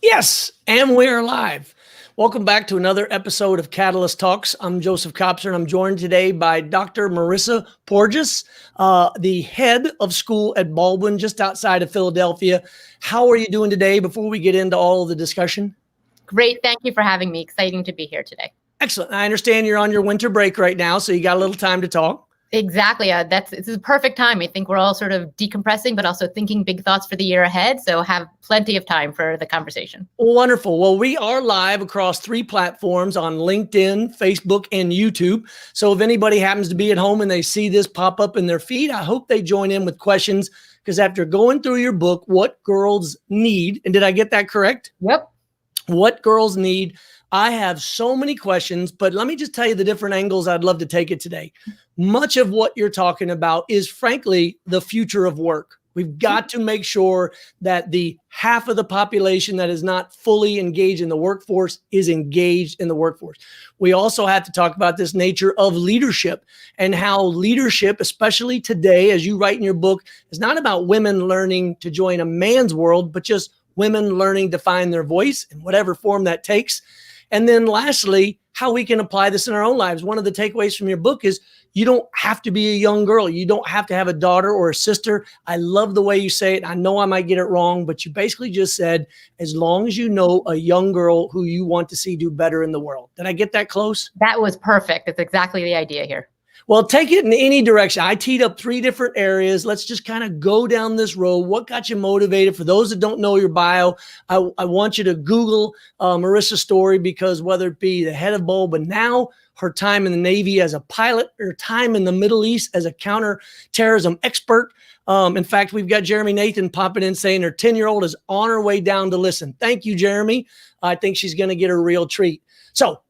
Yes, and we're live. Welcome back to another episode of Catalyst Talks. I'm Joseph Kopser, and I'm joined today by Dr. Marisa Porges, the head of Schoool at Baldwin, just outside of Philadelphia. How are you doing today before we get into all of the discussion? Great. Thank you for having me. Exciting to be here today. Excellent. I understand you're on your winter break right now, so you got a little time to talk. Exactly. This is a perfect time. I think we're all sort of decompressing, but also thinking big thoughts for the year ahead. So have plenty of time for the conversation. Wonderful. Well, we are live across 3 platforms on LinkedIn, Facebook, and YouTube. So if anybody happens to be at home and they see this pop up in their feed, I hope they join in with questions, because after going through your book, What Girls Need, and did I get that correct? Yep. What Girls Need. I have so many questions, but let me just tell you the different angles I'd love to take it today. Much of what you're talking about is, frankly, the future of work. We've got to make sure that the half of the population that is not fully engaged in the workforce is engaged in the workforce. We also have to talk about this nature of leadership and how leadership, especially today, as you write in your book, is not about women learning to join a man's world, but just women learning to find their voice in whatever form that takes. And then lastly, how we can apply this in our own lives. One of the takeaways from your book is you don't have to be a young girl. You don't have to have a daughter or a sister. I love the way you say it. I know I might get it wrong, but you basically just said, as long as you know a young girl who you want to see do better in the world. Did I get that close? That was perfect. That's exactly the idea here. Well, take it in any direction. I teed up 3 different areas. Let's just kind of go down this road. What got you motivated? For those that don't know your bio, I want you to Google Marisa's story, because whether it be the head of Baldwin now, her time in the Navy as a pilot, or time in the Middle East as a counterterrorism expert. In fact, we've got Jeremy Nathan popping in saying her 10-year-old is on her way down to listen. Thank you, Jeremy. I think she's going to get a real treat. So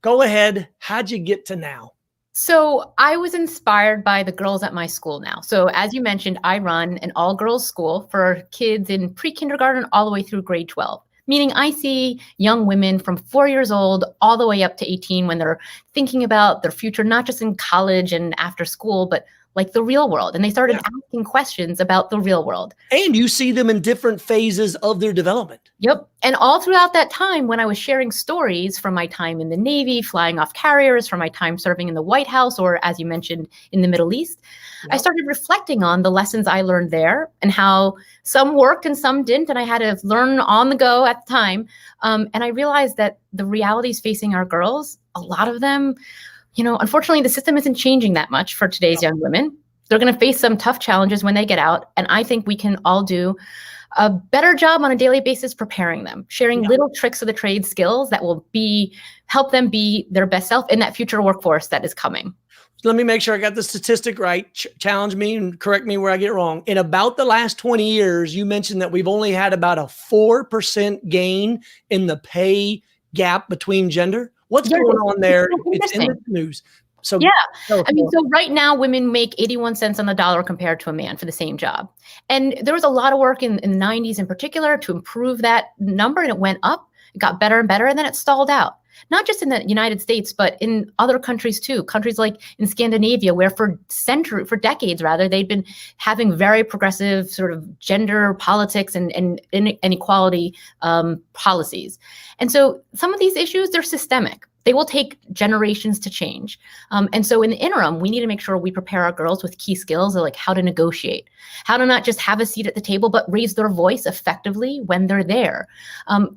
go ahead. How'd you get to now? So I was inspired by the girls at my school now. So as you mentioned, I run an all-girls school for kids in pre-kindergarten all the way through grade 12. Meaning I see young women from 4 years old all the way up to 18 when they're thinking about their future, not just in college and after school, but like the real world. And they started asking questions about the real world. And you see them in different phases of their development. Yep. And all throughout that time, when I was sharing stories from my time in the Navy, flying off carriers, from my time serving in the White House, or as you mentioned, in the Middle East, I started reflecting on the lessons I learned there and how some worked and some didn't. And I had to learn on the go at the time. And I realized that the realities facing our girls, a lot of them, unfortunately, the system isn't changing that much for today's young women. They're going to face some tough challenges when they get out. And I think we can all do a better job on a daily basis preparing them, sharing little tricks of the trade skills that will help them be their best self in that future workforce that is coming. Let me make sure I got the statistic right. Challenge me and correct me where I get it wrong. In about the last 20 years, you mentioned that we've only had about a 4% gain in the pay gap between gender. What's going on there? It's in the news. So so right now women make 81 cents on the dollar compared to a man for the same job. And there was a lot of work in the 90s in particular to improve that number, and it went up. It got better and better, and then it stalled out. Not just in the United States, but in other countries too. Countries like in Scandinavia, where for decades, they'd been having very progressive sort of gender politics and inequality policies. And so some of these issues, they're systemic. They will take generations to change. And so in the interim, we need to make sure we prepare our girls with key skills like how to negotiate, how to not just have a seat at the table, but raise their voice effectively when they're there.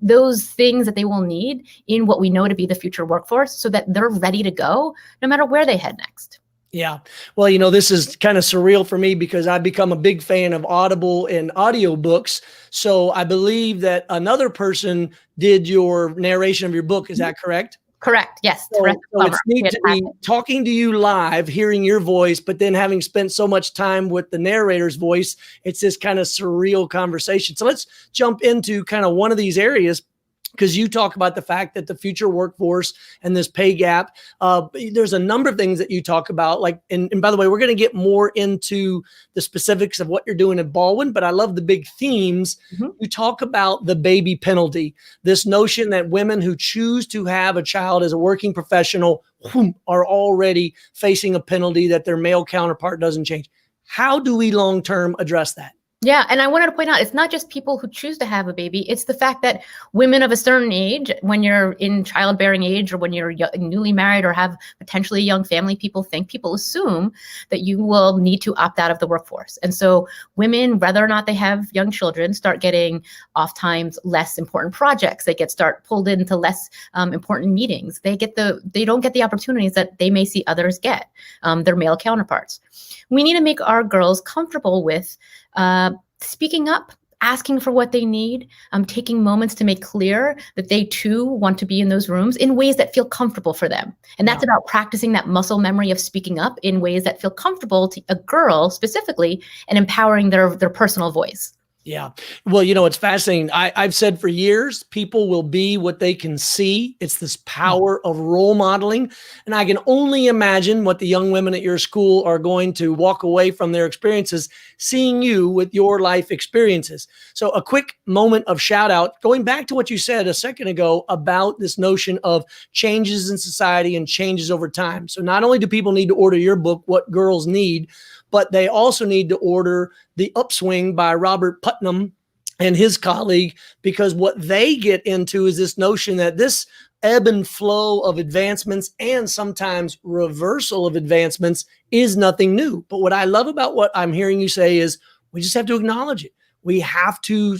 Those things that they will need in what we know to be the future workforce so that they're ready to go no matter where they head next. Yeah. Well, this is kind of surreal for me because I've become a big fan of Audible and audiobooks. So I believe that another person did your narration of your book. Is that correct? Correct. Yes. So it's neat to be talking to you live, hearing your voice, but then having spent so much time with the narrator's voice, it's this kind of surreal conversation. So let's jump into kind of one of these areas, because you talk about the fact that the future workforce and this pay gap, there's a number of things that you talk about. Like, and by the way, we're going to get more into the specifics of what you're doing at Baldwin, but I love the big themes. Mm-hmm. You talk about the baby penalty, this notion that women who choose to have a child as a working professional are already facing a penalty that their male counterpart doesn't change. How do we long-term address that? Yeah. And I wanted to point out, it's not just people who choose to have a baby. It's the fact that women of a certain age, when you're in childbearing age or when you're newly married or have potentially a young family, people assume that you will need to opt out of the workforce. And so women, whether or not they have young children, start getting oftentimes less important projects. They start pulled into less important meetings. They don't get the opportunities that they may see others get, their male counterparts. We need to make our girls comfortable with speaking up, asking for what they need, taking moments to make clear that they too want to be in those rooms in ways that feel comfortable for them. And that's about practicing that muscle memory of speaking up in ways that feel comfortable to a girl specifically and empowering their personal voice. Yeah. Well, it's fascinating. I've said for years, people will be what they can see. It's this power of role modeling. And I can only imagine what the young women at your school are going to walk away from their experiences, seeing you with your life experiences. So a quick moment of shout out, going back to what you said a second ago about this notion of changes in society and changes over time. So not only do people need to order your book, What Girls Need, but they also need to order The Upswing by Robert Putnam and his colleague, because what they get into is this notion that this ebb and flow of advancements and sometimes reversal of advancements is nothing new. But what I love about what I'm hearing you say is we just have to acknowledge it. We have to,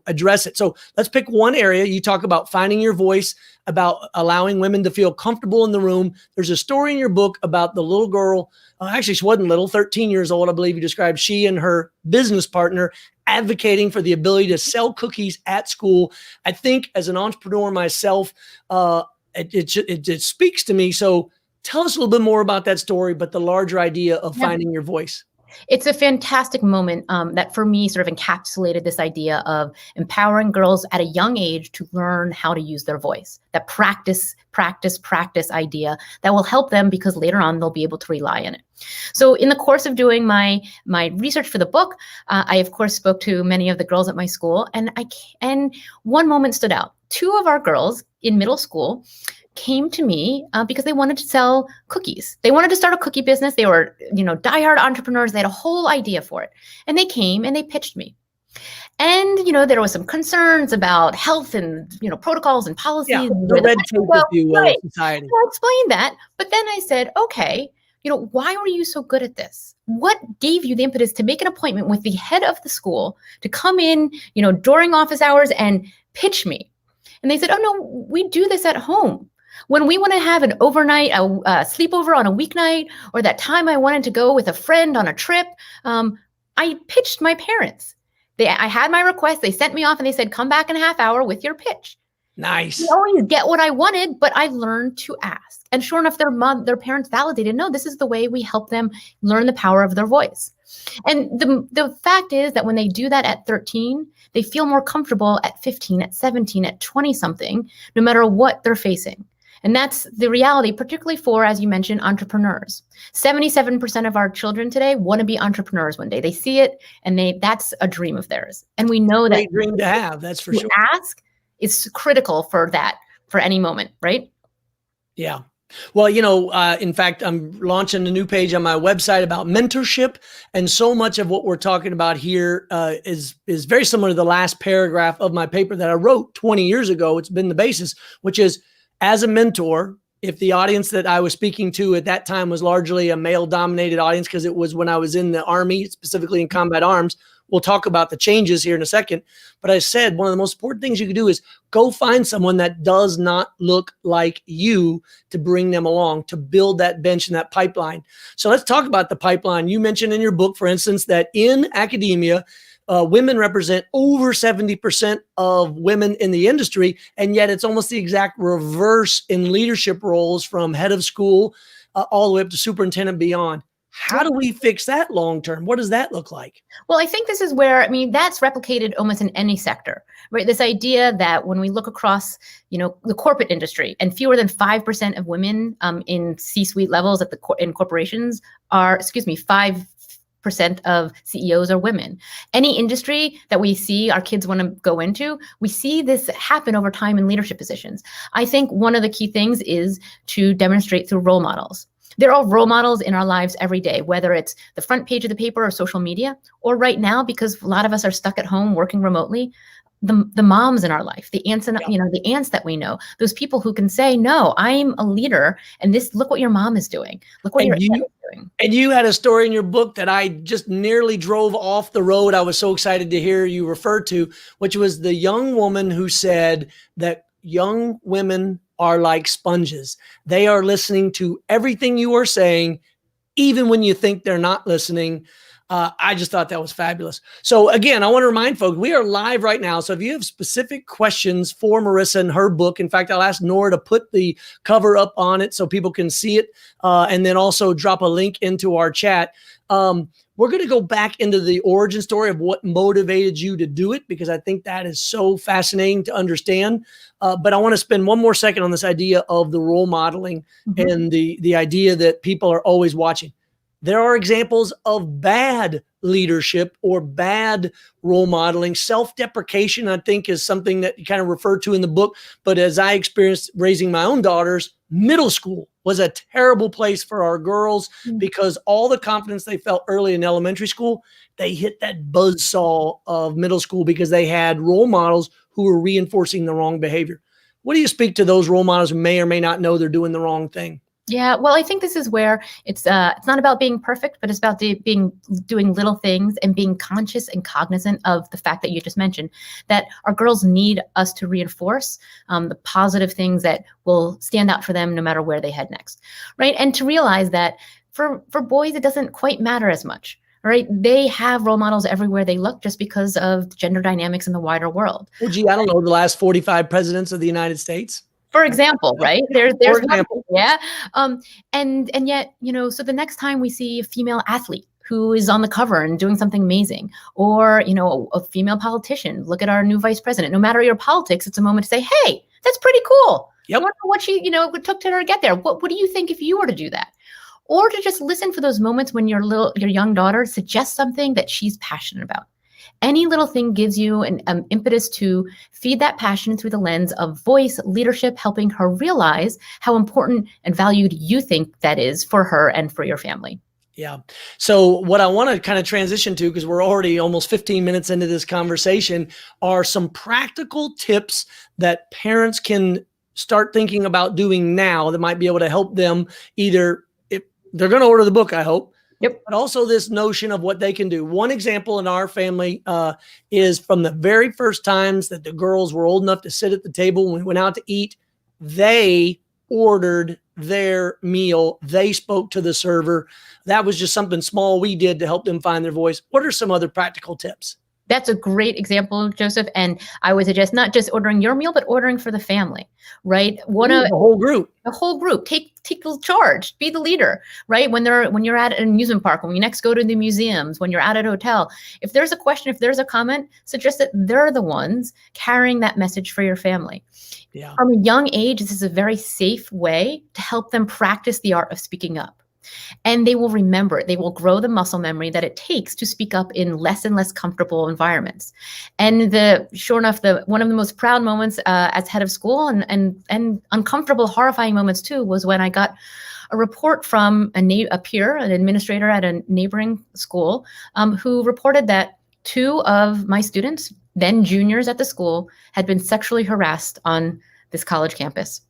address it. So let's pick one area. You talk about finding your voice, about allowing women to feel comfortable in the room. There's a story in your book about the little girl. Actually, she wasn't little, 13 years old, I believe you described. She and her business partner advocating for the ability to sell cookies at school. I think as an entrepreneur myself, it speaks to me. So tell us a little bit more about that story, but the larger idea of finding your voice. It's a fantastic moment that for me sort of encapsulated this idea of empowering girls at a young age to learn how to use their voice, that practice idea that will help them because later on they'll be able to rely on it. So in the course of doing my research for the book, I of course spoke to many of the girls at my school, and one moment stood out. Two of our girls in middle school came to me because they wanted to sell cookies. They wanted to start a cookie business. They were, diehard entrepreneurs. They had a whole idea for it. And they came and they pitched me. And, there was some concerns about health and, protocols and policies. Yeah, the red tape, if you will, right. society. So I explained that. But then I said, okay, why were you so good at this? What gave you the impetus to make an appointment with the head of the school to come in, during office hours and pitch me? And they said, oh, no, we do this at home. When we want to have an overnight, a sleepover on a weeknight, or that time I wanted to go with a friend on a trip, I pitched my parents. I had my request. They sent me off and they said, come back in a half hour with your pitch. Nice. I always get what I wanted, but I learned to ask. And sure enough, their parents validated, no, this is the way we help them learn the power of their voice. And the fact is that when they do that at 13, they feel more comfortable at 15, at 17, at 20 something, no matter what they're facing. And that's the reality, particularly for, as you mentioned, entrepreneurs. 77% of our children today want to be entrepreneurs one day. They see it and that's a dream of theirs. And we know that great dream to have, that's for sure. Ask is critical for that, for any moment, right? Yeah. Well, in fact, I'm launching a new page on my website about mentorship. And so much of what we're talking about here is very similar to the last paragraph of my paper that I wrote 20 years ago. It's been the basis, which is, as a mentor, if the audience that I was speaking to at that time was largely a male-dominated audience, because it was when I was in the Army, specifically in combat arms, we'll talk about the changes here in a second. But I said one of the most important things you can do is go find someone that does not look like you to bring them along, to build that bench and that pipeline. So let's talk about the pipeline. You mentioned in your book, for instance, that in academia, women represent over 70% of women in the industry, and yet it's almost the exact reverse in leadership roles from head of school all the way up to superintendent beyond. How do we fix that long term? What does that look like? Well, I think this is where, that's replicated almost in any sector, right? This idea that when we look across, the corporate industry, and fewer than 5% of women in C-suite levels in corporations are, 5% of CEOs are women. Any industry that we see our kids want to go into, we see this happen over time in leadership positions. I think one of the key things is to demonstrate through role models. There are role models in our lives every day, whether it's the front page of the paper or social media, or right now, because a lot of us are stuck at home working remotely, the moms in our life, the aunts and the aunts that we know, those people who can say, no, I'm a leader, and look what your mom is doing. Look what your aunt is doing. And you had a story in your book that I just nearly drove off the road. I was so excited to hear you refer to, which was the young woman who said that young women are like sponges. They are listening to everything you are saying, even when you think they're not listening. I just thought that was fabulous. So again, I want to remind folks, we are live right now. So if you have specific questions for Marisa and her book, in fact, I'll ask Nora to put the cover up on it so people can see it, and then also drop a link into our chat. We're going to go back into the origin story of what motivated you to do it, because I think that is so fascinating to understand. But I want to spend one more second on this idea of the role modeling and the idea that people are always watching. There are examples of bad leadership or bad role modeling. Self-deprecation, I think, is something that you kind of refer to in the book. But as I experienced raising my own daughters, middle school was a terrible place for our girls because all the confidence they felt early in elementary school, they hit that buzzsaw of middle school because they had role models who were reinforcing the wrong behavior. What do you speak to those role models who may or may not know they're doing the wrong thing? Yeah, well, I think this is where it's not about being perfect, but it's about doing little things and being conscious and cognizant of the fact that you just mentioned, that our girls need us to reinforce the positive things that will stand out for them no matter where they head next, right? And to realize that for boys, it doesn't quite matter as much. Right? They have role models everywhere they look just because of gender dynamics in the wider world. Well, gee, I don't know, the last 45 presidents of the United States. For example, right? There's example. Yeah. And yet, so the next time we see a female athlete who is on the cover and doing something amazing, or, a female politician, look at our new vice president, no matter your politics, it's a moment to say, hey, that's pretty cool. Yep. I wonder what she, what took to her to get there. What do you think if you were to do that? Or to just listen for those moments when your young daughter suggests something that she's passionate about. Any little thing gives you an impetus to feed that passion through the lens of voice, leadership, helping her realize how important and valued you think that is for her and for your family. Yeah. So what I want to kind of transition to, because we're already almost 15 minutes into this conversation, are some practical tips that parents can start thinking about doing now that might be able to help them, either if they're going to order the book, I hope. Yep. But also this notion of what they can do. One example in our family is from the very first times that the girls were old enough to sit at the table when we went out to eat, they ordered their meal. They spoke to the server. That was just something small we did to help them find their voice. What are some other practical tips? That's a great example, Joseph. And I would suggest not just ordering your meal, but ordering for the family, right? The whole group. The whole group. Take the charge. Be the leader, right? When you're at an amusement park, when you next go to the museums, when you're at a hotel, if there's a question, if there's a comment, suggest that they're the ones carrying that message for your family. Yeah. From a young age, this is a very safe way to help them practice the art of speaking up. And they will remember it. They will grow the muscle memory that it takes to speak up in less and less comfortable environments. And sure enough, one of the most proud moments as head of school and uncomfortable, horrifying moments too, was when I got a report from a peer, an administrator at a neighboring school, who reported that 2 of my students, then juniors at the school, had been sexually harassed on this college campus.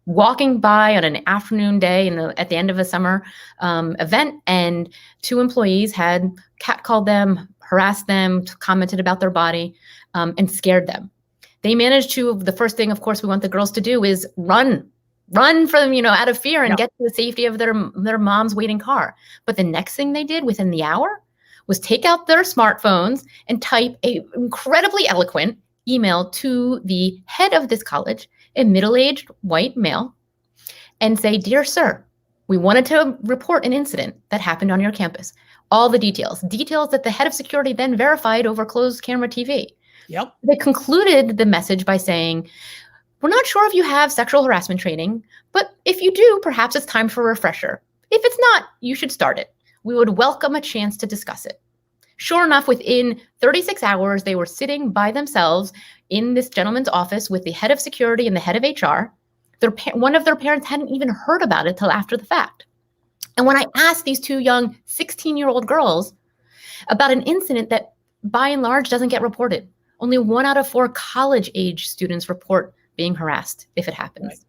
Walking by on an afternoon day at the end of a summer event, and 2 employees had catcalled them, harassed them, commented about their body, and scared them. They managed to, the first thing, of course, we want the girls to do is run from, out of fear and get to the safety of their mom's waiting car. But the next thing they did within the hour was take out their smartphones and type a incredibly eloquent email to the head of this college, a middle-aged white male, and say, "Dear sir, we wanted to report an incident that happened on your campus. All the details that the head of security then verified over closed camera TV." Yep. They concluded the message by saying, "We're not sure if you have sexual harassment training, but if you do, perhaps it's time for a refresher. If it's not, you should start it. We would welcome a chance to discuss it." Sure enough, within 36 hours, they were sitting by themselves in this gentleman's office with the head of security and the head of HR. One of their parents hadn't even heard about it till after the fact. And when I asked these two young 16-year-old girls about an incident that by and large doesn't get reported, only 1 out of 4 college-age students report being harassed if it happens. Right.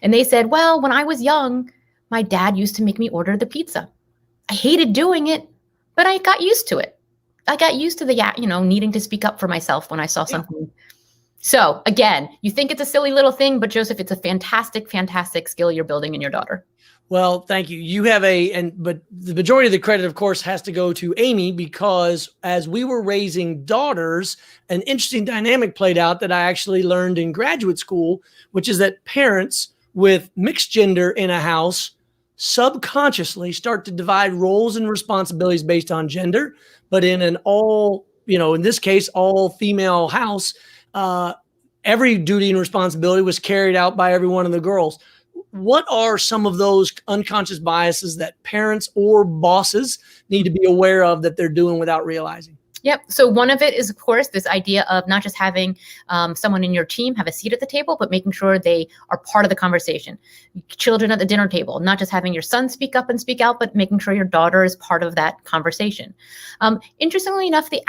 And they said, well, when I was young, my dad used to make me order the pizza. I hated doing it, but I got used to it. I got used to the, needing to speak up for myself when I saw something. So again, you think it's a silly little thing, but Joseph, it's a fantastic, fantastic skill you're building in your daughter. Well, thank you. You have but the majority of the credit, of course, has to go to Amy, because as we were raising daughters, an interesting dynamic played out that I actually learned in graduate school, which is that parents with mixed gender in a house subconsciously start to divide roles and responsibilities based on gender. But in an in this case, all female house, every duty and responsibility was carried out by every one of the girls. What are some of those unconscious biases that parents or bosses need to be aware of that they're doing without realizing? Yep. So one of it is, of course, this idea of not just having someone in your team have a seat at the table, but making sure they are part of the conversation. Children at the dinner table, not just having your son speak up and speak out, but making sure your daughter is part of that conversation. Interestingly enough, the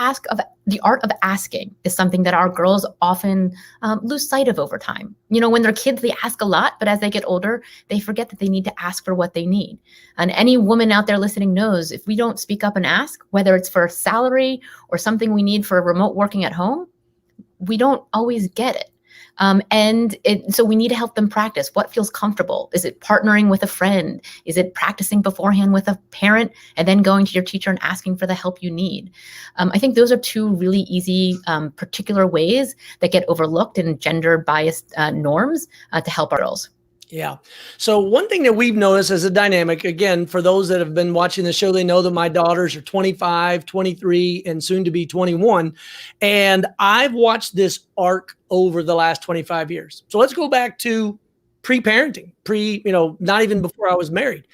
art of asking is something that our girls often lose sight of over time. When they're kids, they ask a lot, but as they get older, they forget that they need to ask for what they need. And any woman out there listening knows if we don't speak up and ask, whether it's for salary or something we need for remote working at home, we don't always get it. So we need to help them practice what feels comfortable. Is it partnering with a friend? Is it practicing beforehand with a parent and then going to your teacher and asking for the help you need? I think those are two really easy, particular ways that get overlooked in gender biased norms to help our girls. Yeah. So one thing that we've noticed as a dynamic, again, for those that have been watching the show, they know that my daughters are 25, 23, and soon to be 21. And I've watched this arc over the last 25 years. So let's go back to pre-parenting, not even before I was married.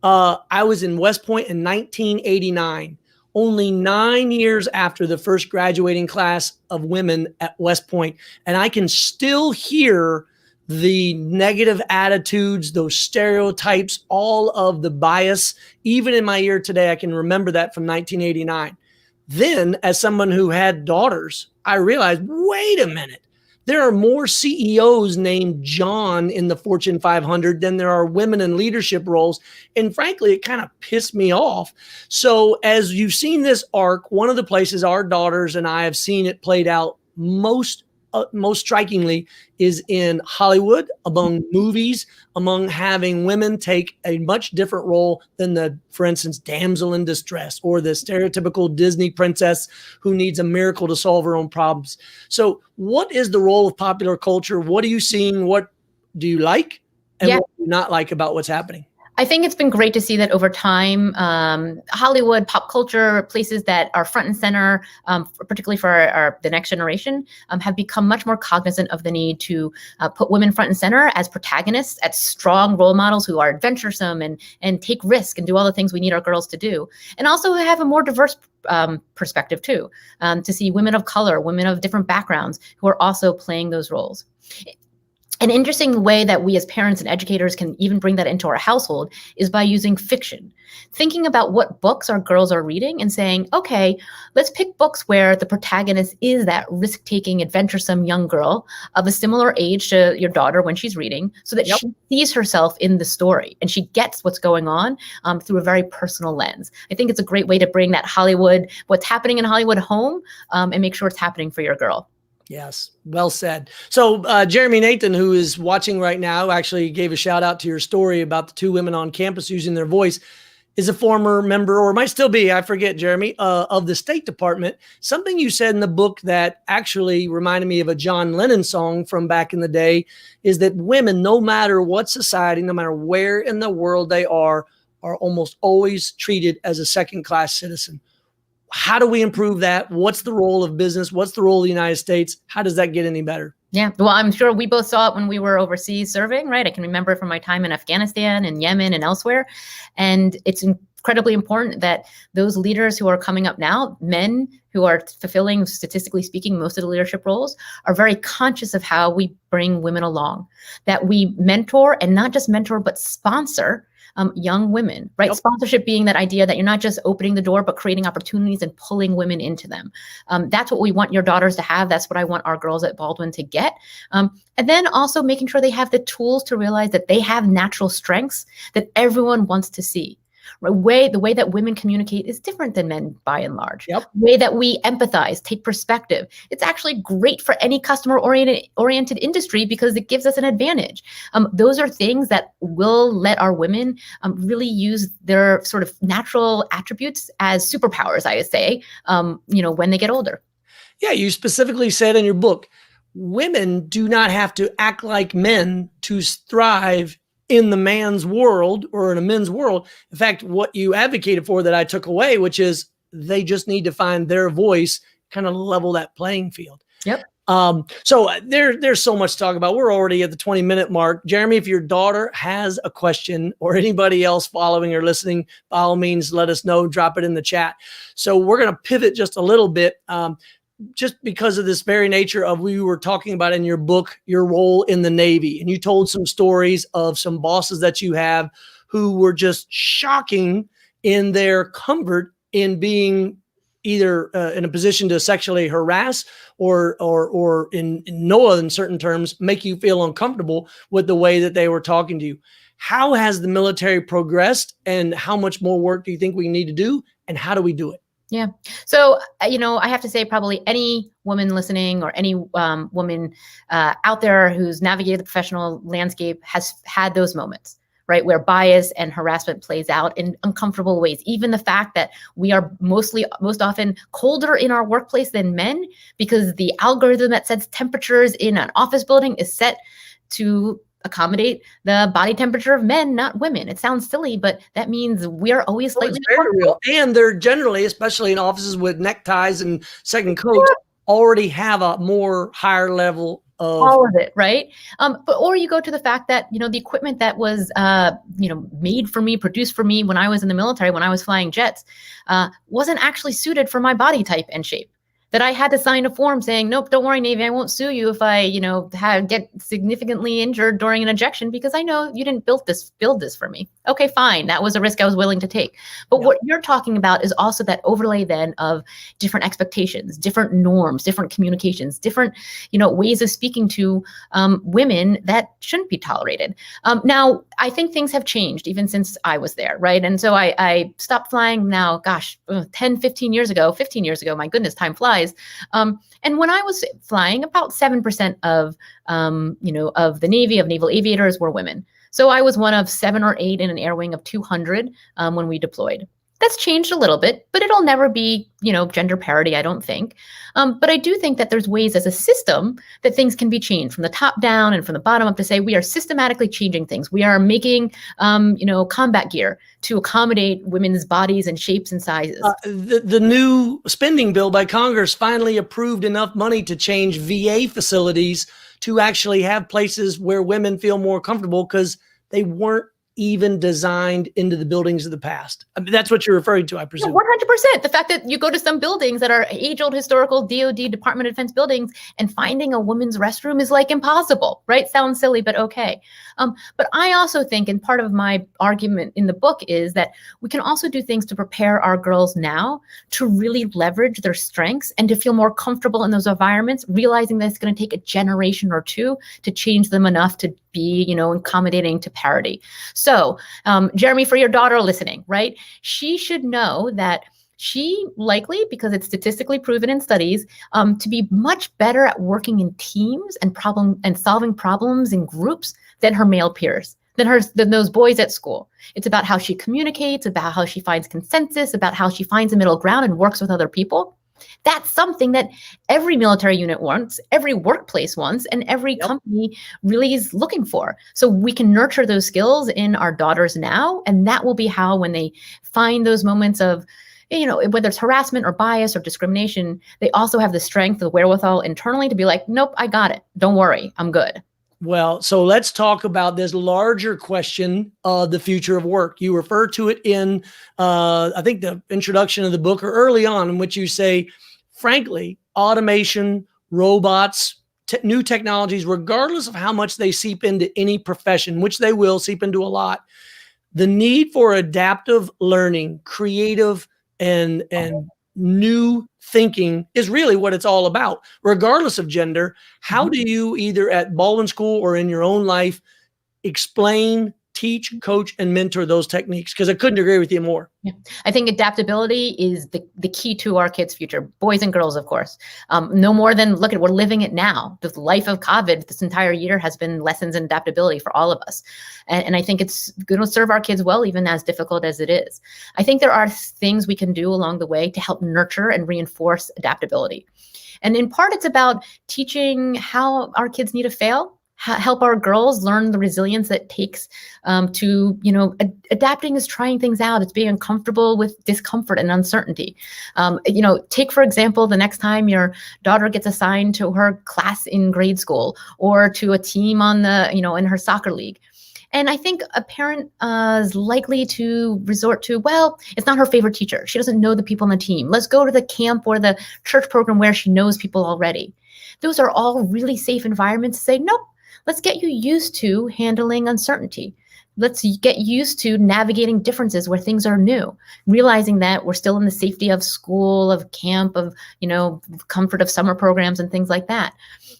I was in West Point in 1989, only 9 years after the first graduating class of women at West Point. And I can still hear the negative attitudes, those stereotypes, all of the bias, even in my ear today. I can remember that from 1989. Then, as someone who had daughters, I realized, wait a minute, there are more CEOs named John in the Fortune 500 than there are women in leadership roles. And frankly, it kind of pissed me off. So as you've seen this arc, one of the places our daughters and I have seen it played out most strikingly is in Hollywood, among movies, among having women take a much different role than for instance, damsel in distress or the stereotypical Disney princess who needs a miracle to solve her own problems. So what is the role of popular culture? What are you seeing? What do you like? And what do you not like about what's happening? I think it's been great to see that over time, Hollywood, pop culture, places that are front and center, particularly for the next generation, have become much more cognizant of the need to put women front and center as protagonists, as strong role models who are adventuresome and take risk and do all the things we need our girls to do. And also have a more diverse perspective too, to see women of color, women of different backgrounds who are also playing those roles. An interesting way that we as parents and educators can even bring that into our household is by using fiction. Thinking about what books our girls are reading and saying, okay, let's pick books where the protagonist is that risk-taking, adventuresome young girl of a similar age to your daughter when she's reading, so that she sees herself in the story and she gets what's going on through a very personal lens. I think it's a great way to bring that Hollywood, what's happening in Hollywood home, and make sure it's happening for your girl. Yes, well said. So Jeremy Nathan, who is watching right now, actually gave a shout out to your story about the two women on campus using their voice, is a former member, or might still be, I forget, Jeremy, of the State Department. Something you said in the book that actually reminded me of a John Lennon song from back in the day is that women, no matter what society, no matter where in the world they are almost always treated as a second-class citizen. How do we improve that? What's the role of business? What's the role of the United States? How does that get any better? Yeah, well, I'm sure we both saw it when we were overseas serving, right? I can remember from my time in Afghanistan and Yemen and elsewhere. And it's incredibly important that those leaders who are coming up now, men who are fulfilling, statistically speaking, most of the leadership roles, are very conscious of how we bring women along, that we mentor, and not just mentor, but sponsor young women, right? Yep. Sponsorship being that idea that you're not just opening the door, but creating opportunities and pulling women into them. That's what we want your daughters to have. That's what I want our girls at Baldwin to get. And then also making sure they have the tools to realize that they have natural strengths that everyone wants to see. Right? The way that women communicate is different than men by and large. Yep. The way that we empathize, take perspective. It's actually great for any customer-oriented industry because it gives us an advantage. Those are things that will let our women really use their sort of natural attributes as superpowers, I would say, when they get older. Yeah, you specifically said in your book, women do not have to act like men to thrive in the man's world or in a men's world. In fact, what you advocated for that I took away, which is they just need to find their voice, kind of level that playing field. Yep. So there's so much to talk about. We're already at the 20-minute mark. Jeremy, if your daughter has a question or anybody else following or listening, by all means, let us know, drop it in the chat. So we're going to pivot just a little bit. Just because of this very nature of we were talking about in your book, your role in the Navy. And you told some stories of some bosses that you have who were just shocking in their comfort in being either in a position to sexually harass or in no uncertain terms, make you feel uncomfortable with the way that they were talking to you. How has the military progressed and how much more work do you think we need to do? And how do we do it? Yeah. So, I have to say probably any woman listening or any woman out there who's navigated the professional landscape has had those moments, right? Where bias and harassment plays out in uncomfortable ways. Even the fact that we are most often colder in our workplace than men because the algorithm that sets temperatures in an office building is set to accommodate the body temperature of men, not women. It sounds silly, but that means we're always slightly very real. And they're generally, especially in offices with neckties and second coats, already have a more higher level of all of it, right? Or you go to the fact that, the equipment that was, made for me, produced for me when I was in the military, when I was flying jets, wasn't actually suited for my body type and shape. That I had to sign a form saying, nope, don't worry, Navy, I won't sue you if I, get significantly injured during an ejection because I know you didn't build this for me. Okay, fine. That was a risk I was willing to take. But what you're talking about is also that overlay then of different expectations, different norms, different communications, different, ways of speaking to women that shouldn't be tolerated. Now, I think things have changed even since I was there, right? And so I stopped flying now, 15 years ago, my goodness, time flies. And when I was flying, about 7% of the Navy, of naval aviators were women. So I was one of 7 or 8 in an air wing of 200 when we deployed. That's changed a little bit, but it'll never be, gender parity, I don't think. But I do think that there's ways as a system that things can be changed from the top down and from the bottom up to say we are systematically changing things. We are making, combat gear to accommodate women's bodies and shapes and sizes. The new spending bill by Congress finally approved enough money to change VA facilities to actually have places where women feel more comfortable because they weren't even designed into the buildings of the past. I mean, that's what you're referring to, I presume. 100%. The fact that you go to some buildings that are age-old historical DoD, Department of Defense buildings, and finding a woman's restroom is like impossible, right? Sounds silly, but okay. But I also think, and part of my argument in the book is that we can also do things to prepare our girls now to really leverage their strengths and to feel more comfortable in those environments, realizing that it's going to take a generation or two to change them enough to be, accommodating to parity. So, Jeremy, for your daughter listening, right? She should know that she likely, because it's statistically proven in studies, to be much better at working in teams and solving problems in groups than her male peers, than those boys at school. It's about how she communicates, about how she finds consensus, about how she finds a middle ground and works with other people. That's something that every military unit wants, every workplace wants, and every company really is looking for. So we can nurture those skills in our daughters now, and that will be how, when they find those moments of, whether it's harassment or bias or discrimination, they also have the strength, the wherewithal internally to be like, nope, I got it. Don't worry, I'm good. Well, so let's talk about this larger question of the future of work. You refer to it in, I think, the introduction of the book or early on, in which you say, frankly, automation, robots, new technologies, regardless of how much they seep into any profession, which they will seep into a lot, The need for adaptive learning, creative and new thinking is really what it's all about, regardless of gender. How do you, either at Baldwin School or in your own life, explain, teach, coach, and mentor those techniques? Because I couldn't agree with you more. Yeah. I think adaptability is the key to our kids' future, boys and girls, of course. No more than, look at, we're living it now. The life of COVID this entire year has been lessons in adaptability for all of us. And I think it's going to serve our kids well, even as difficult as it is. I think there are things we can do along the way to help nurture and reinforce adaptability. And in part, it's about teaching how our kids need to fail, help our girls learn the resilience that it takes to, adapting is trying things out. It's being uncomfortable with discomfort and uncertainty. Take, for example, the next time your daughter gets assigned to her class in grade school or to a team on in her soccer league. And I think a parent is likely to resort to, well, it's not her favorite teacher. She doesn't know the people on the team. Let's go to the camp or the church program where she knows people already. Those are all really safe environments to say, nope. Let's get you used to handling uncertainty. Let's get used to navigating differences where things are new, realizing that we're still in the safety of school, of camp, of, comfort of summer programs and things like that.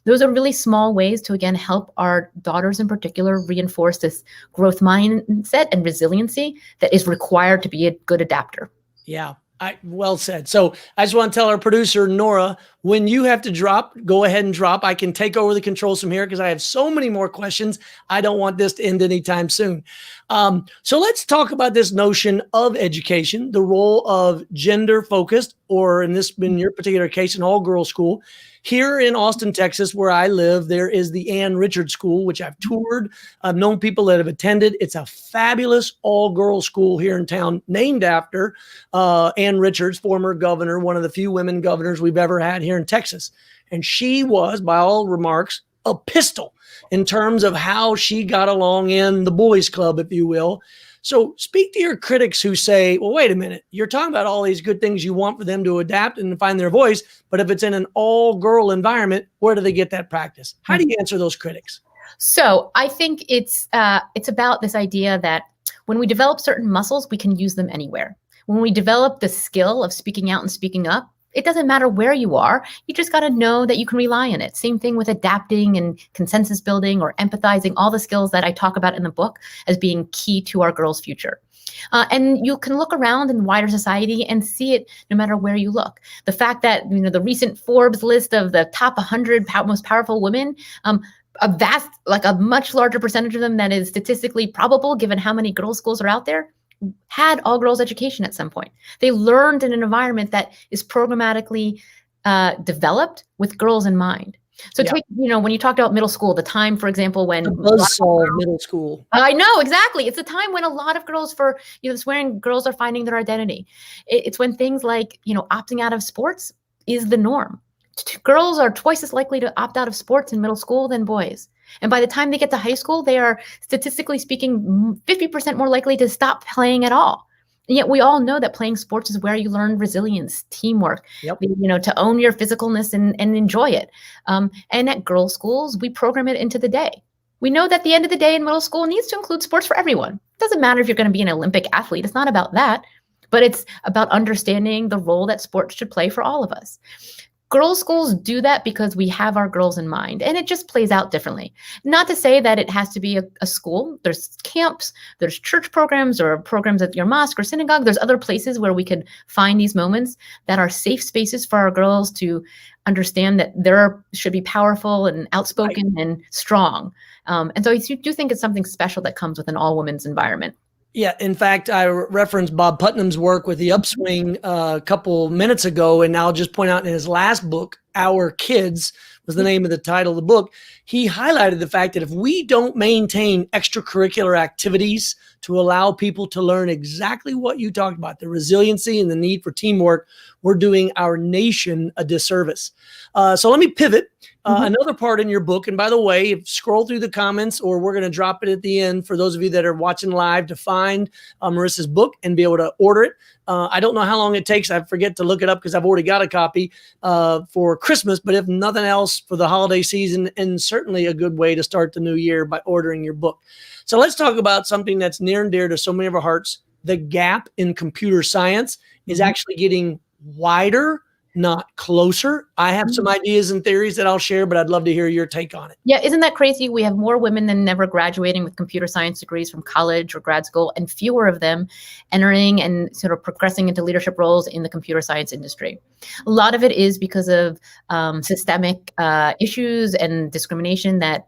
Those are really small ways to, again, help our daughters in particular reinforce this growth mindset and resiliency that is required to be a good adapter. Yeah. Well said. So I just want to tell our producer, Nora, when you have to drop, go ahead and drop. I can take over the controls from here because I have so many more questions. I don't want this to end anytime soon. So let's talk about this notion of education, the role of gender focused, or in your particular case, an all girls school. Here in Austin, Texas, where I live, there is the Ann Richards School, which I've toured. I've known people that have attended. It's a fabulous all-girls school here in town, named after Ann Richards, former governor, one of the few women governors we've ever had here in Texas. And she was, by all remarks, a pistol in terms of how she got along in the boys' club, if you will. So speak to your critics who say, well, wait a minute, you're talking about all these good things you want for them to adapt and find their voice, but if it's in an all-girl environment, where do they get that practice? How do you answer those critics? So I think it's about this idea that when we develop certain muscles, we can use them anywhere. When we develop the skill of speaking out and speaking up, it doesn't matter where you are. You just got to know that you can rely on it. Same thing with adapting and consensus building or empathizing, all the skills that I talk about in the book as being key to our girls' future. And you can look around in wider society and see it no matter where you look. The fact that, the recent Forbes list of the top 100 most powerful women, a much larger percentage of them that is statistically probable given how many girls' schools are out there, had all girls education at some point. They learned in an environment that is programmatically developed with girls in mind. So take, when you talked about middle school, the time, for example, when the buzzsaw of middle school. I know, exactly. It's a time when a lot of girls swearing girls are finding their identity. It's when things like, opting out of sports is the norm. Girls are twice as likely to opt out of sports in middle school than boys. And by the time they get to high school, they are, statistically speaking, 50% more likely to stop playing at all. And yet we all know that playing sports is where you learn resilience, teamwork, to own your physicalness and enjoy it. And at girls' schools, we program it into the day. We know that the end of the day in middle school needs to include sports for everyone. It doesn't matter if you're going to be an Olympic athlete. It's not about that, but it's about understanding the role that sports should play for all of us. Girls' schools do that because we have our girls in mind, and it just plays out differently. Not to say that it has to be a school. There's camps, there's church programs or programs at your mosque or synagogue. There's other places where we could find these moments that are safe spaces for our girls to understand that they should be powerful and outspoken and strong. And so I do think it's something special that comes with an all-women's environment. Yeah. In fact, I referenced Bob Putnam's work with the Upswing a couple minutes ago, and I'll just point out in his last book, Our Kids was the name of the title of the book. He highlighted the fact that if we don't maintain extracurricular activities to allow people to learn exactly what you talked about, the resiliency and the need for teamwork, we're doing our nation a disservice. So let me pivot. Another part in your book, and by the way, scroll through the comments, or we're going to drop it at the end for those of you that are watching live to find Marisa's book and be able to order it. I don't know how long it takes. I forget to look it up because I've already got a copy for Christmas, but if nothing else for the holiday season, and certainly a good way to start the new year by ordering your book. So let's talk about something that's near and dear to so many of our hearts. The gap in computer science is actually getting wider, not closer. I have some ideas and theories that I'll share, but I'd love to hear your take on it. Yeah, isn't that crazy? We have more women than ever graduating with computer science degrees from college or grad school, and fewer of them entering and sort of progressing into leadership roles in the computer science industry. A lot of it is because of systemic issues and discrimination that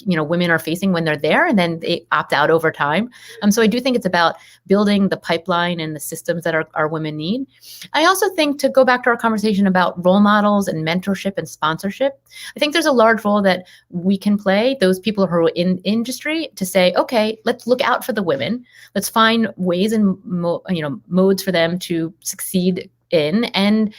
women are facing when they're there, and then they opt out over time. So I do think it's about building the pipeline and the systems that our women need. I also think, to go back to our conversation about role models and mentorship and sponsorship, I think there's a large role that we can play, those people who are in industry, to say, okay, let's look out for the women. Let's find ways and modes for them to succeed in, and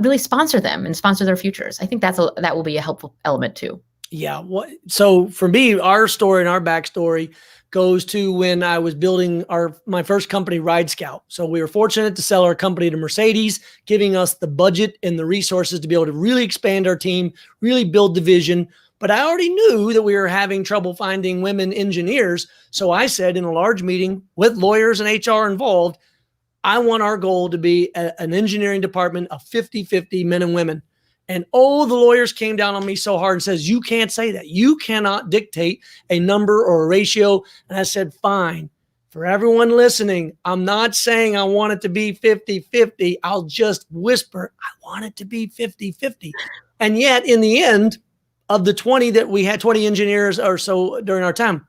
really sponsor them and sponsor their futures. I think that will be a helpful element too. Yeah. So for me, our story and our backstory goes to when I was building my first company, Ride Scout. So we were fortunate to sell our company to Mercedes, giving us the budget and the resources to be able to really expand our team, really build the vision. But I already knew that we were having trouble finding women engineers. So I said in a large meeting with lawyers and HR involved, I want our goal to be an engineering department of 50-50 men and women. And the lawyers came down on me so hard and says, you can't say that. You cannot dictate a number or a ratio. And I said, fine. For everyone listening, I'm not saying I want it to be 50-50. I'll just whisper, I want it to be 50-50. And yet in the end of the 20 that we had, 20 engineers or so during our time,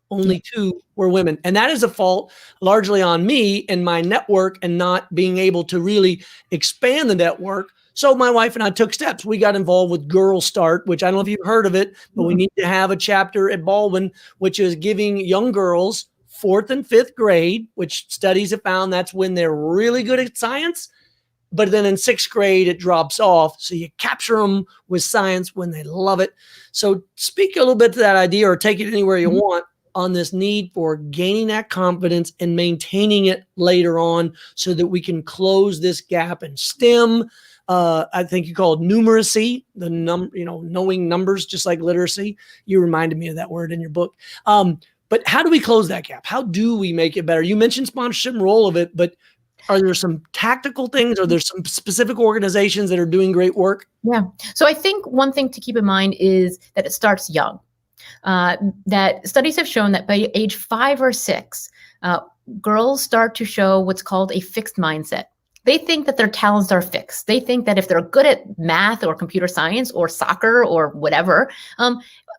only 2 were women. And that is a fault largely on me and my network, and not being able to really expand the network. So my wife and I took steps. We got involved with Girl Start, which I don't know if you've heard of it, but we need to have a chapter at Baldwin, which is giving young girls 4th and 5th grade, which studies have found that's when they're really good at science. But then in 6th grade, it drops off. So you capture them with science when they love it. So speak a little bit to that idea, or take it anywhere you want, on this need for gaining that confidence and maintaining it later on, so that we can close this gap in STEM. I think you call it numeracy, knowing numbers, just like literacy. You reminded me of that word in your book. But how do we close that gap? How do we make it better? You mentioned sponsorship and role of it, but are there some tactical things? Are there some specific organizations that are doing great work? Yeah. So I think one thing to keep in mind is that it starts young. That studies have shown that by age 5 or 6, girls start to show what's called a fixed mindset. They think that their talents are fixed. They think that if they're good at math or computer science or soccer or whatever,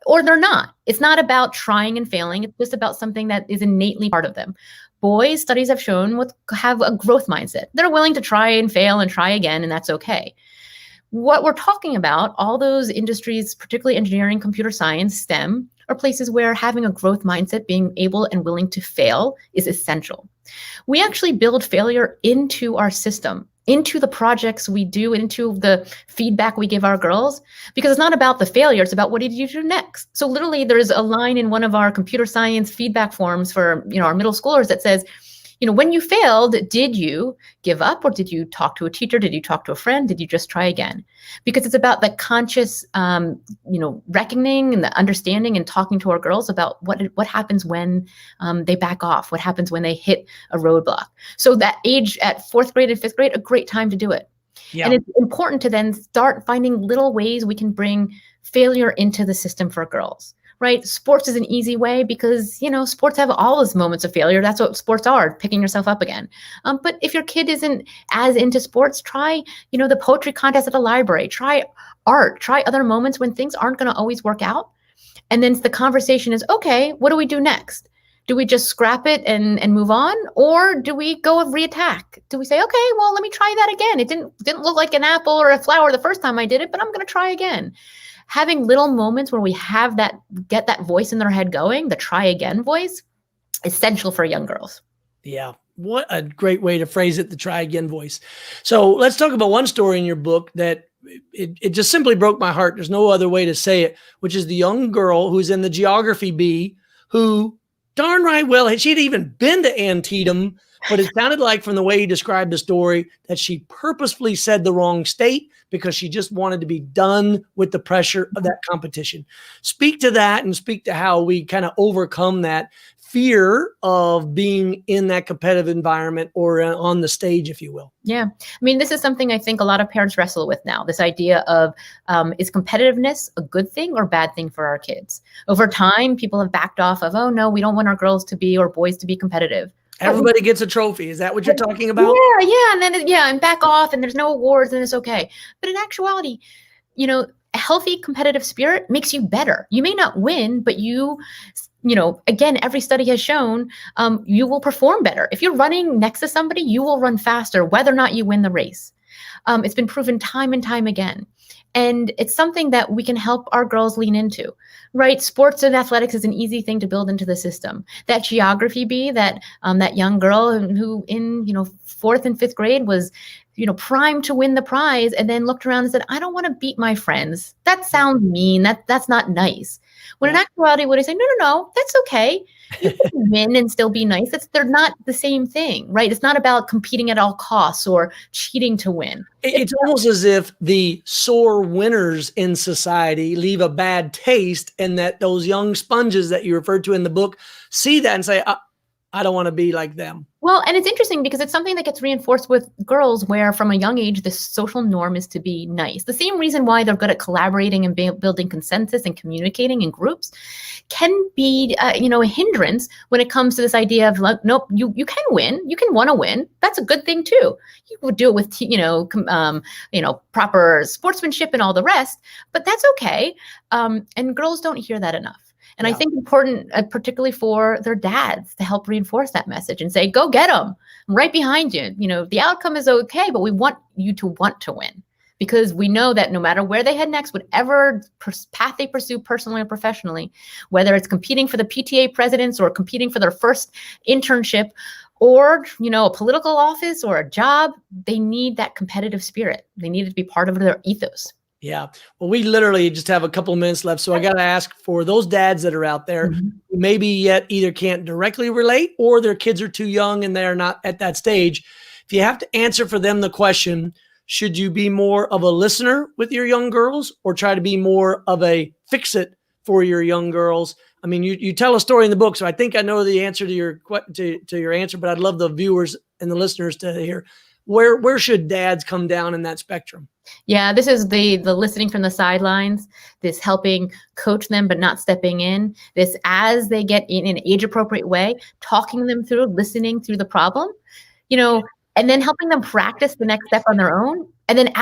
or they're not. It's not about trying and failing. It's just about something that is innately part of them. Boys, studies have shown, have a growth mindset. They're willing to try and fail and try again, and that's okay. What we're talking about, all those industries, particularly engineering, computer science, STEM, are places where having a growth mindset, being able and willing to fail, is essential. We actually build failure into our system, into the projects we do, into the feedback we give our girls, because it's not about the failure, it's about what did you do next. So literally there's a line in one of our computer science feedback forms for our middle schoolers that says, when you failed, did you give up, or did you talk to a teacher? Did you talk to a friend? Did you just try again? Because it's about the conscious, reckoning and the understanding and talking to our girls about what happens when they back off, what happens when they hit a roadblock. So that age at 4th grade and 5th grade, a great time to do it. Yeah. And it's important to then start finding little ways we can bring failure into the system for girls. Right? Sports is an easy way because, sports have all those moments of failure. That's what sports are, picking yourself up again. But if your kid isn't as into sports, try, the poetry contest at the library, try art, try other moments when things aren't going to always work out. And then the conversation is, okay, what do we do next? Do we just scrap it and move on? Or do we go and reattack? Do we say, okay, well, let me try that again. It didn't look like an apple or a flower the first time I did it, but I'm going to try again. Having little moments where we have get that voice in their head going, the try again voice, essential for young girls. Yeah. What a great way to phrase it, the try again voice. So let's talk about one story in your book that it just simply broke my heart. There's no other way to say it, which is the young girl who's in the geography B who darn right well, she'd even been to Antietam, but it sounded like from the way he described the story that she purposefully said the wrong state because she just wanted to be done with the pressure of that competition. Speak to that and speak to how we kind of overcome that fear of being in that competitive environment or on the stage, if you will. Yeah. I mean, this is something I think a lot of parents wrestle with now, this idea of is competitiveness a good thing or bad thing for our kids? Over time, people have backed off of, oh, no, we don't want our girls to be or boys to be competitive. Everybody gets a trophy. Is that what you're talking about? Yeah. And then, and back off and there's no awards and it's okay. But in actuality, a healthy competitive spirit makes you better. You may not win, but again, every study has shown you will perform better. If you're running next to somebody, you will run faster, whether or not you win the race. It's been proven time and time again. And it's something that we can help our girls lean into, right? Sports and athletics is an easy thing to build into the system. That geography bee, that young girl who in, 4th and 5th grade was, primed to win the prize and then looked around and said, I don't want to beat my friends. That sounds mean. That's not nice. When in actuality, would I say, no, that's okay. You can win and still be nice. They're not the same thing, right? It's not about competing at all costs or cheating to win. It's almost as if the sore winners in society leave a bad taste, and that those young sponges that you referred to in the book see that and say, I don't want to be like them. Well, and it's interesting because it's something that gets reinforced with girls where from a young age, the social norm is to be nice. The same reason why they're good at collaborating and building consensus and communicating in groups can be, a hindrance when it comes to this idea of like, nope, you can win. You can want to win. That's a good thing too. You would do it with, proper sportsmanship and all the rest, but that's okay. And girls don't hear that enough. And I think important, particularly for their dads, to help reinforce that message and say, go get them. I'm right behind you. The outcome is okay, but we want you to want to win because we know that no matter where they head next, whatever path they pursue personally or professionally, whether it's competing for the PTA presidents or competing for their first internship or, a political office or a job, they need that competitive spirit. They need it to be part of their ethos. Yeah. Well, we literally just have a couple of minutes left. So I got to ask for those dads that are out there who maybe yet either can't directly relate or their kids are too young and they're not at that stage. If you have to answer for them the question, should you be more of a listener with your young girls or try to be more of a fix-it for your young girls? I mean, you tell a story in the book, so I think I know the answer to your answer, but I'd love the viewers and the listeners to hear where should dads come down in that spectrum? Yeah, this is the listening from the sidelines, this helping coach them but not stepping in, this as they get in an age-appropriate way, talking them through, listening through the problem, and then helping them practice the next step on their own, and then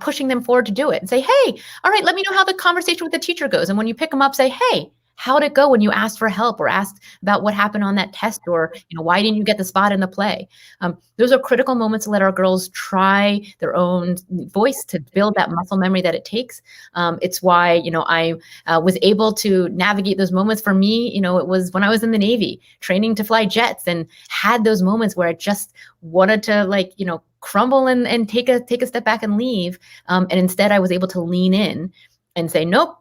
pushing them forward to do it and say, hey, all right, let me know how the conversation with the teacher goes. And when you pick them up, say, hey, how'd it go when you asked for help or asked about what happened on that test or, why didn't you get the spot in the play? Those are critical moments to let our girls try their own voice to build that muscle memory that it takes. It's why, I was able to navigate those moments. For me, it was when I was in the Navy training to fly jets and had those moments where I just wanted to crumble and take a step back and leave. And instead I was able to lean in and say, nope,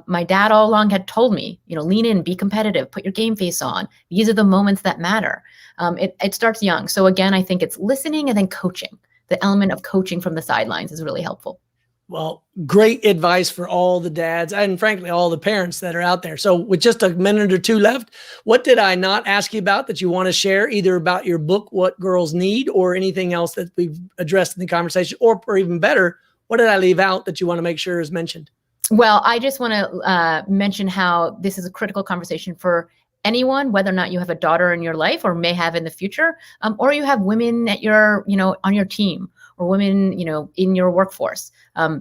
my dad all along had told me, lean in, be competitive, put your game face on. These are the moments that matter. It starts young. So again, I think it's listening and then coaching. The element of coaching from the sidelines is really helpful. Well, great advice for all the dads and frankly, all the parents that are out there. So with just a minute or two left, what did I not ask you about that you want to share either about your book, What Girls Need, or anything else that we've addressed in the conversation, or even better, what did I leave out that you want to make sure is mentioned? Well, I just want to mention how this is a critical conversation for anyone, whether or not you have a daughter in your life or may have in the future, or you have women at your, on your team, or women, in your workforce,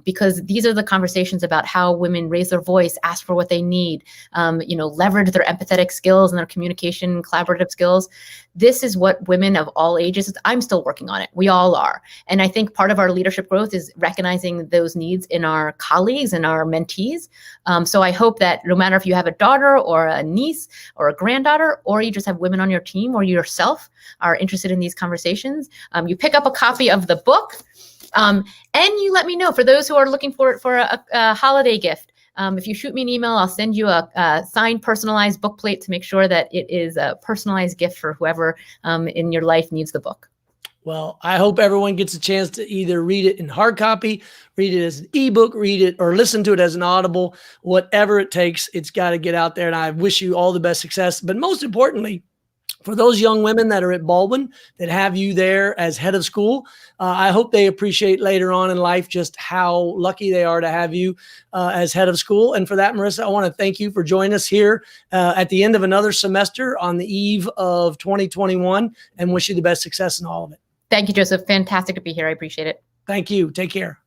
because these are the conversations about how women raise their voice, ask for what they need, leverage their empathetic skills and their communication, collaborative skills. This is what women of all ages, I'm still working on it. We all are. And I think part of our leadership growth is recognizing those needs in our colleagues and our mentees. So I hope that no matter if you have a daughter or a niece or a granddaughter, or you just have women on your team or you yourself are interested in these conversations, you pick up a copy of the book and you let me know. For those who are looking for it for a holiday gift, if you shoot me an email, I'll send you a signed, personalized book plate to make sure that it is a personalized gift for whoever in your life needs the book. Well, I hope everyone gets a chance to either read it in hard copy, read it as an ebook, read it or listen to it as an audible, whatever it takes. It's got to get out there. And I wish you all the best success. But most importantly, for those young women that are at Baldwin that have you there as head of school, I hope they appreciate later on in life just how lucky they are to have you as head of school. And for that, Marisa, I want to thank you for joining us here at the end of another semester on the eve of 2021 and wish you the best success in all of it. Thank you, Joseph. Fantastic to be here. I appreciate it. Thank you. Take care.